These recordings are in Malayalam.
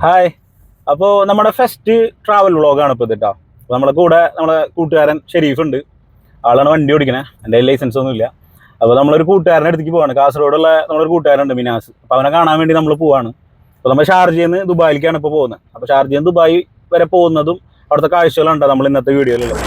ഹായ്. അപ്പോൾ നമ്മുടെ ഫസ്റ്റ് ട്രാവൽ വ്ളോഗാണ് ഇപ്പോൾ ഇതിട്ടാ. അപ്പോൾ നമ്മുടെ കൂട്ടുകാരൻ ഷെരീഫ് ഉണ്ട്. ആളാണ് വണ്ടി ഓടിക്കണേ. എൻ്റെ ലൈസൻസ് ഒന്നുമില്ല. അപ്പോൾ നമ്മളൊരു കൂട്ടുകാരൻ്റെ അടുത്തേക്ക് പോവാണ്. കാസർഗോഡുള്ള നമ്മളൊരു കൂട്ടുകാരുണ്ട് മിനാസ്. അപ്പോൾ അവനെ കാണാൻ വേണ്ടി നമ്മൾ പോവാണ്. അപ്പോൾ നമ്മൾ ഷാർജയിൽ നിന്ന് ദുബായിലേക്കാണ് ഇപ്പോൾ പോകുന്നത്. അപ്പോൾ ഷാർജയിൽ നിന്ന് ദുബായ് വരെ പോകുന്നതും അവിടുത്തെ കാഴ്ചകളുണ്ട് നമ്മൾ ഇന്നത്തെ വീഡിയോയിലുള്ളത്.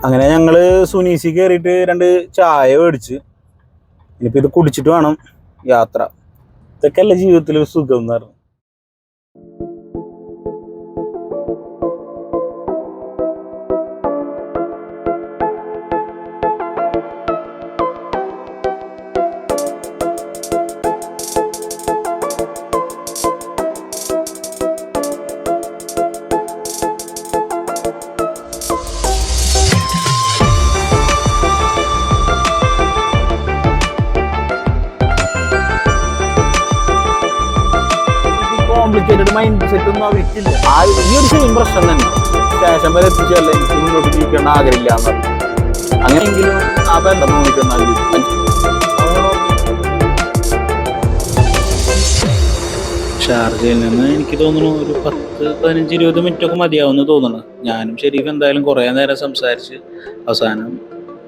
അങ്ങനെ ഞങ്ങൾ സുനീസി കയറിയിട്ട് 2 ചായ മേടിച്ച് ഇനിയിപ്പോൾ ഇത് കുടിച്ചിട്ട് വേണം യാത്ര. ഇതൊക്കെയല്ല ജീവിതത്തിൽ സുഖം എന്ന് പറഞ്ഞു. കോംപ്ലിക്കേറ്റഡ് മൈൻഡ് സെറ്റ് ഒന്നും അവർക്കില്ല. ഈ ഒരു സെയിം പ്രശ്നം തന്നെ. സ്റ്റേഷൻ വരെ എത്തിച്ചല്ല എനിക്ക് മുന്നോട്ട് ജീവിക്കേണ്ട ആഗ്രഹമില്ല എന്ന് അങ്ങനെയെങ്കിലും ആ ബന്ധം നോക്കിക്കൊണ്ടാൽ ഷാർജയിൽ നിന്ന് എനിക്ക് തോന്നുന്നു ഒരു 10-15-20 മിനിറ്റൊക്കെ മതിയാവുമെന്ന് തോന്നുന്നു. ഞാനും ഷെരീഫ് എന്തായാലും കുറേ നേരം സംസാരിച്ച് അവസാനം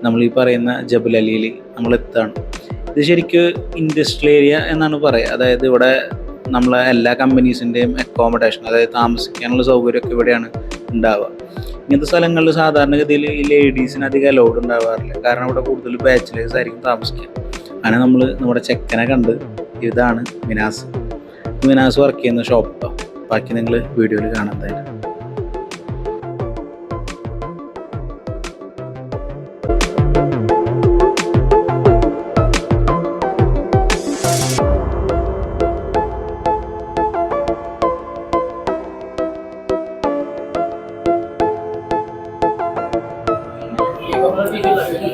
നമ്മൾ ഈ പറയുന്ന ജബൽ അലിയിൽ നമ്മൾ എത്താണ്. ഇത് ശരിക്കും ഇൻഡസ്ട്രിയൽ ഏരിയ എന്നാണ് പറയുക. അതായത് ഇവിടെ നമ്മളെ എല്ലാ കമ്പനീസിൻ്റെയും അക്കോമഡേഷൻ, അതായത് താമസിക്കാനുള്ള സൗകര്യമൊക്കെ ഇവിടെയാണ് ഉണ്ടാവുക. ഇങ്ങനത്തെ സ്ഥലങ്ങളിൽ സാധാരണഗതിയിൽ ഈ ലേഡീസിന് അധികം അലൗഡ് ഉണ്ടാവാറില്ല. കാരണം ഇവിടെ കൂടുതൽ ബാച്ചിലേഴ്സ് ആയിരിക്കും താമസിക്കുക. അങ്ങനെ നമ്മൾ നമ്മുടെ ചെക്കനെ കണ്ട് ഇതാണ് മിനാസ് വർക്ക് ചെയ്യുന്ന ഷോപ്പ്. ബാക്കി നിങ്ങൾ വീഡിയോയിൽ കാണാത്തായിട്ട്.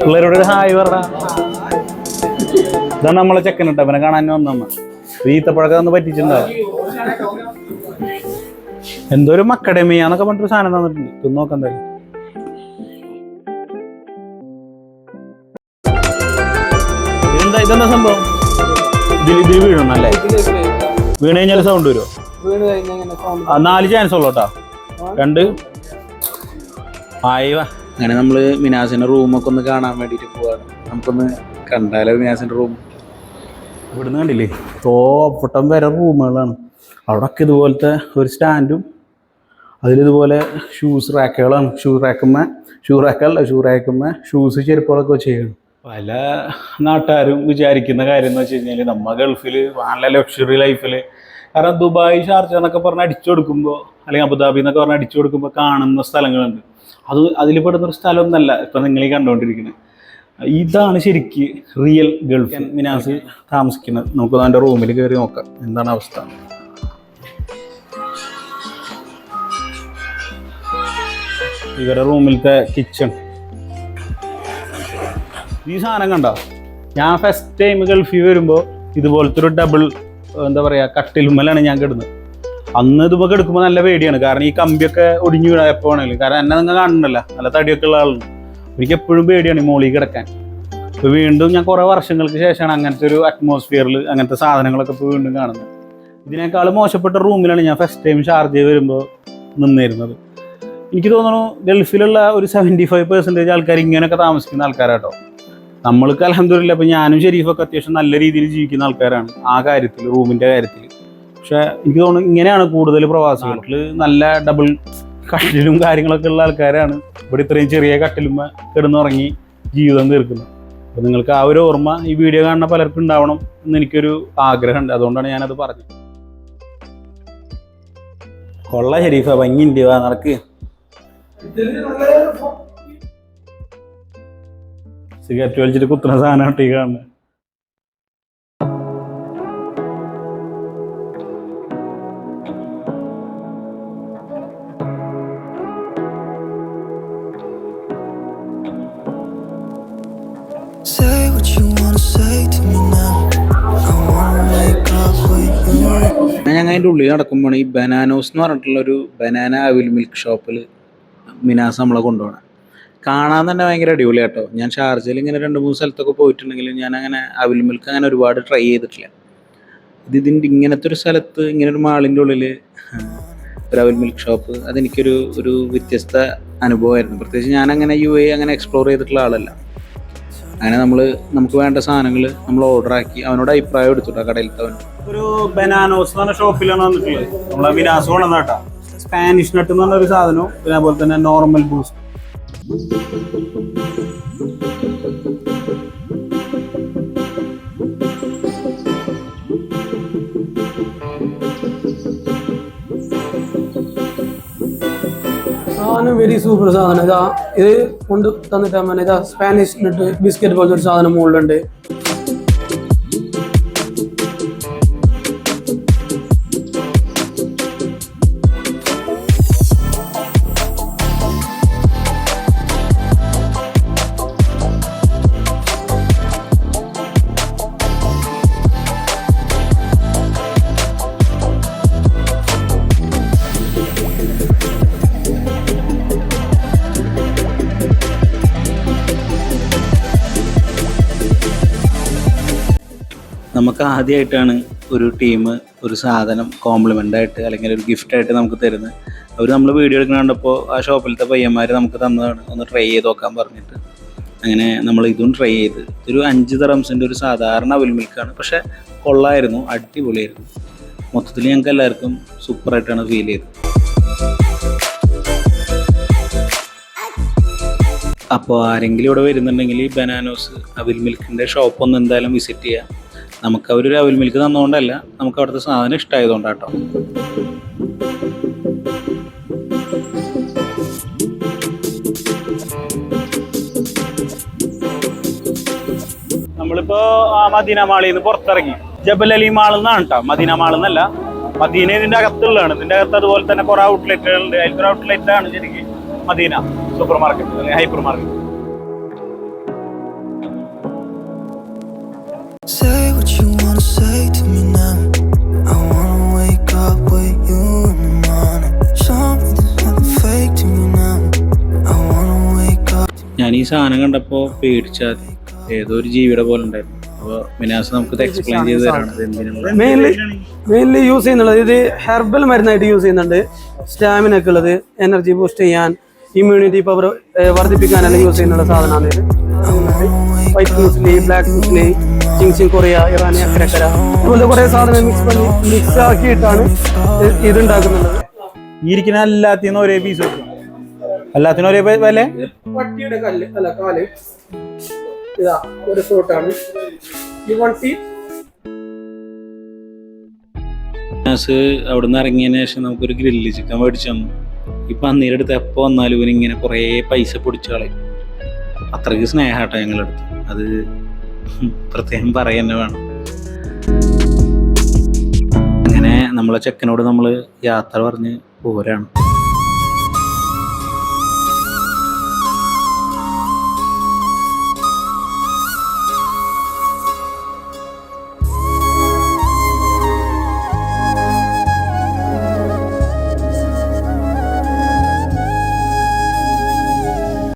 പിള്ളേരോട് ഹായ് പറഞ്ഞ ഇതാണ് നമ്മളെ ചെക്കനിട്ട്. അവനെ കാണാൻ വന്നമ്മ ഈത്തപ്പഴക്കം ഒന്ന് പറ്റിച്ചിട്ടുണ്ടാവും. എന്തോ ഒരു മക്കഡമിയാന്നൊക്കെ പറഞ്ഞിട്ടൊരു സാധനം തന്നിട്ടുണ്ട്. ഇത് നോക്കാം എന്തായാലും. ഇതെന്താ സംഭവം? ഇതിൽ വീഴണല്ലേ? വീണ് കഴിഞ്ഞാൽ സൗണ്ട് വരുമോ? 4 ചാൻസ് ഉള്ളൂ കേട്ടോ. 2 ആയി വാ. അങ്ങനെ നമ്മൾ മിനാസിൻ്റെ റൂമൊക്കെ ഒന്ന് കാണാൻ വേണ്ടിയിട്ട് പോവാണ്. നമുക്കൊന്ന് കണ്ടാലോ മിനാസിൻ്റെ റൂം? ഇവിടുന്ന് കണ്ടില്ലേ തോപ്പട്ടം വരെ റൂമുകളാണ്. അവിടെയൊക്കെ ഇതുപോലത്തെ ഒരു സ്റ്റാൻഡും അതിലിതുപോലെ ഷൂസ് റാക്കുകളാണ്. ഷൂ റാക്കുമ്മ ഷൂസ് ചെരുപ്പുകളൊക്കെ വെച്ച് ചെയ്യണം. പല നാട്ടുകാരും വിചാരിക്കുന്ന കാര്യം എന്ന് വെച്ച് കഴിഞ്ഞാൽ നമ്മൾ ഗൾഫിൽ നല്ല ലക്ഷറി ലൈഫിൽ, കാരണം ദുബായ് ഷാർജ എന്നൊക്കെ പറഞ്ഞ് അടിച്ചു കൊടുക്കുമ്പോൾ, അല്ലെങ്കിൽ അബുദാബി എന്നൊക്കെ പറഞ്ഞ് അടിച്ചു കൊടുക്കുമ്പോൾ കാണുന്ന സ്ഥലങ്ങളുണ്ട്. അതിൽ പെടുന്നൊരു സ്ഥലമൊന്നല്ല ഇപ്പം നിങ്ങൾ ഈ കണ്ടുകൊണ്ടിരിക്കുന്നത്. ഇതാണ് ശരിക്ക് റിയൽ ഗൾഫ്. മിനാസ് താമസിക്കുന്നത്. നമുക്ക് അവൻ്റെ റൂമിൽ കയറി നോക്കാം എന്താണ് അവസ്ഥ. ഇവരുടെ റൂമിലത്തെ കിച്ചൺ. ഈ സാധനം കണ്ടോ? ഞാൻ ഫസ്റ്റ് ടൈം ഗൾഫിൽ വരുമ്പോൾ ഇതുപോലത്തെ ഒരു ഡബിൾ എന്താ പറയുക കട്ടിലുമ്മലാണ് ഞാൻ കിടന്നത്. അന്ന് ഇതുമ്പോൾ കിടക്കുമ്പോൾ നല്ല പേടിയാണ്. കാരണം ഈ കമ്പിയൊക്കെ ഒടിഞ്ഞു വീഴാൻ എപ്പോൾ വേണമെങ്കിലും. കാരണം എന്നെ നിങ്ങൾ കാണുന്നില്ല, നല്ല തടിയൊക്കെ ഉള്ള ആളുണ്ട്. എനിക്ക് എപ്പോഴും പേടിയാണ് ഈ മോളിൽ കിടക്കാൻ. ഇപ്പോൾ വീണ്ടും ഞാൻ കുറേ വർഷങ്ങൾക്ക് ശേഷമാണ് അങ്ങനത്തെ ഒരു അറ്റ്മോസ്ഫിയറിൽ അങ്ങനത്തെ സാധനങ്ങളൊക്കെ ഇപ്പോൾ വീണ്ടും കാണുന്നത്. ഇതിനേക്കാൾ മോശപ്പെട്ട റൂമിലാണ് ഞാൻ ഫസ്റ്റ് ടൈം ഷാർജ വരുമ്പോൾ നിന്നിരുന്നത്. എനിക്ക് തോന്നുന്നു ഗൾഫിലുള്ള ഒരു 75% ആൾക്കാർ ഇങ്ങനെയൊക്കെ താമസിക്കുന്ന ആൾക്കാരാട്ടോ. നമ്മൾക്ക് അൽഹംദുലില്ലാ ഇപ്പം ഞാനും ഷെരീഫൊക്കെ അത്യാവശ്യം നല്ല രീതിയിൽ ജീവിക്കുന്ന ആൾക്കാരാണ് ആ കാര്യത്തിൽ, റൂമിൻ്റെ കാര്യത്തിൽ. പക്ഷെ എനിക്ക് തോന്നുന്നു ഇങ്ങനെയാണ് കൂടുതൽ പ്രവാസികൾ. നല്ല ഡബിൾ കട്ടിലും കാര്യങ്ങളൊക്കെ ഉള്ള ആൾക്കാരാണ് ഇവിടെ ഇത്രയും ചെറിയ കട്ടിലുമ്മ കിടന്നുറങ്ങി ജീവിതം തീർക്കുന്നത്. അപ്പോൾ നിങ്ങൾക്ക് ആ ഒരു ഓർമ്മ ഈ വീഡിയോ കാണുന്ന പലർക്കും ഉണ്ടാവണം എന്ന് എനിക്കൊരു ആഗ്രഹമുണ്ട്. അതുകൊണ്ടാണ് ഞാനത് പറഞ്ഞത്. കൊള്ള ഷെരീഫ, ഭംഗിയുണ്ട്, വാ നടക്ക്. സിഗരറ്റ് വലിച്ചിട്ട് കുത്തുന്ന സാധനം ടീ കാണുന്നത്. Say what you wanna say to me now. I wanna wake up with you. ഞാൻ അതിൻ്റെ ഉള്ളിൽ നടക്കുമ്പോൾ ഈ ബനാനോസ് എന്ന് പറഞ്ഞിട്ടുള്ളൊരു ബനാന അവിൽ മിൽക്ക് ഷോപ്പിൽ മിനാസ് നമ്മളെ കൊണ്ടുപോകണം. കാണാൻ തന്നെ ഭയങ്കര അടിപൊളി കേട്ടോ. ഞാൻ ഷാർജയിൽ ഇങ്ങനെ 2-3 സ്ഥലത്തൊക്കെ പോയിട്ടുണ്ടെങ്കിലും ഞാൻ അങ്ങനെ അവിൽ മിൽക്ക് അങ്ങനെ ഒരുപാട് ട്രൈ ചെയ്തിട്ടില്ല. ഇതിൻ്റെ ഇങ്ങനത്തെ ഒരു സ്ഥലത്ത് ഇങ്ങനെ ഒരു മാളിൻ്റെ ഉള്ളിൽ ഒരു അവിൽ മിൽക്ക് ഷോപ്പ്, അതെനിക്കൊരു വ്യത്യസ്ത അനുഭവമായിരുന്നു. പ്രത്യേകിച്ച് ഞാനങ്ങനെ UAE അങ്ങനെ എക്സ്പ്ലോർ ചെയ്തിട്ടുള്ള ആളല്ല. അങ്ങനെ നമുക്ക് വേണ്ട സാധനങ്ങൾ നമ്മൾ ഓർഡറാക്കി അവനോട് അഭിപ്രായം എടുത്തുട്ടാ കടയിലത്തവൻ. ഒരു ബനാനോസ് എന്ന് പറഞ്ഞ ഷോപ്പിലാണ് വന്നിട്ടുള്ളത്. നമ്മളെ വിനാസ് കൊണ്ടുവന്ന കേട്ടോ. സ്പാനിഷ് നട്ട് എന്ന് പറഞ്ഞൊരു സാധനവും പിന്നെ അതുപോലെ തന്നെ നോർമൽ ബൂസ്റ്റ്. സാധനം വെരി സൂപ്പർ സാധനം. ഇത് കൊണ്ട് തന്നിട്ട് ഇതാ സ്പാനിഷ് നട്ട് ബിസ്ക്കറ്റ് പോലത്തെ ഒരു സാധനം മുകളിലുണ്ട്. നമുക്ക് ആദ്യമായിട്ടാണ് ഒരു ടീം ഒരു സാധനം കോംപ്ലിമെൻ്റ് ആയിട്ട് അല്ലെങ്കിൽ ഒരു ഗിഫ്റ്റായിട്ട് നമുക്ക് തരുന്നത്. അവർ നമ്മൾ വീഡിയോ എടുക്കുന്ന കണ്ടപ്പോൾ ആ ഷോപ്പിലത്തെ പയ്യന്മാർ നമുക്ക് തന്നതാണ്, ഒന്ന് ട്രൈ ചെയ്ത് നോക്കാൻ പറഞ്ഞിട്ട്. അങ്ങനെ നമ്മൾ ഇതും ട്രൈ ചെയ്ത്. ഇതൊരു 5 ദിർഹംസിൻ്റെ ഒരു സാധാരണ അവിൽ മിൽക്കാണ്, പക്ഷേ കൊള്ളായിരുന്നു, അടിപൊളിയായിരുന്നു. മൊത്തത്തിൽ ഞങ്ങൾക്ക് എല്ലാവർക്കും സൂപ്പറായിട്ടാണ് ഫീൽ ചെയ്തത്. അപ്പോൾ ആരെങ്കിലും ഇവിടെ വരുന്നുണ്ടെങ്കിൽ ഈ ബനാനോസ് അവിൽ മിൽക്കിൻ്റെ ഷോപ്പൊന്ന് എന്തായാലും വിസിറ്റ് ചെയ്യാം. നമുക്ക് അവരൊരു അവിൽ മിൽക്ക് തന്നുകൊണ്ടല്ല, നമുക്ക് അവിടുത്തെ സാധനം ഇഷ്ടമായതുകൊണ്ടാട്ടോ. നമ്മളിപ്പോ മദീന മാളിൽ നിന്ന് പുറത്തിറങ്ങി. ജബൽ അലി മാളിൽ നിന്നാണ് കേട്ടോ, മദീന മാളിൽ നിന്നല്ല. മദീന ഇതിന്റെ അകത്തുള്ളതാണ്. ഇതിന്റെ അകത്ത് അതുപോലെ തന്നെ കുറെ ഔട്ട്ലെറ്റുകളുണ്ട്. അതിലൊരു ഔട്ട്ലെറ്റ് ആണ് ശരിക്കും മദീന സൂപ്പർ മാർക്കറ്റ് അല്ലെങ്കിൽ hyper market. Say what you wanna say to me now. I wanna wake up with you in the morning. Show me there's nothing fake to me now. I wanna wake up. ഞാൻ ഈ സാധനം കണ്ടപ്പോൾ പേടിച്ചാൽ ഏതോ ഒരു ജീവിയുടെ പോലെ ഉണ്ടായിരുന്നു. അപ്പോൾ മിനാസ് നമുക്കിത് എക്സ്പ്ലെയിൻ ചെയ്ത് തരാണ് എന്തിനുള്ള. മെയിൻലി യൂസ് ചെയ്യുന്നുള്ളത് ഇത് ഹെർബൽ മരുന്നായിട്ട് യൂസ് ചെയ്യുന്നുണ്ട്. സ്റ്റാമിന ഒക്കെ ഉള്ളത്, എനർജി ബൂസ്റ്റ് ചെയ്യാൻ, ഇമ്മ്യൂണിറ്റി പവർ വർദ്ധിപ്പിക്കാനെല്ലാം യൂസ് ചെയ്യുന്ന സാധനമാണ് ഇത്. വൈറ്റ് മുസ്ലി, ബ്ലാക്ക് മുസ്ലി, ജിങ്സിങ് കൊറിയ, ഇറാനി, അക്കരക്കര അതുപോലെ കുറെ സാധനം മിക്സ് ആക്കിയിട്ടാണ് ഇതുണ്ടാക്കുന്നുള്ളത്. ഈ ഇരിക്കുന്ന എല്ലാത്തിനും ഒരേ പീസ് വെക്കും, എല്ലാത്തിനും ഒരേ വില. പട്ടിയുടെ കല്ല് അല്ല കാല് ഇതാ ഒരു ഫ്രൂട്ടാണ്. മിനാസ് അവിടെ നിന്ന് ഇറങ്ങിയതിന് ശേഷം നമുക്കൊരു ഗ്രില്ല് ചിക്കൻ മേടിച്ചു തന്നു. ഈ പന്നീരുടെ അടുത്ത് എപ്പോൾ വന്നാലും ഇവനിങ്ങനെ കുറേ പൈസ പൊടിച്ചു കളയും. അത്രയ്ക്ക് സ്നേഹമാട്ടോ ഞങ്ങളുടെ അടുത്ത്, അത് പ്രത്യേകം പറയാൻ തന്നെ വേണം. അങ്ങനെ നമ്മളെ ചെക്കനോട് നമ്മൾ യാത്ര പറഞ്ഞ് പോരാണ്.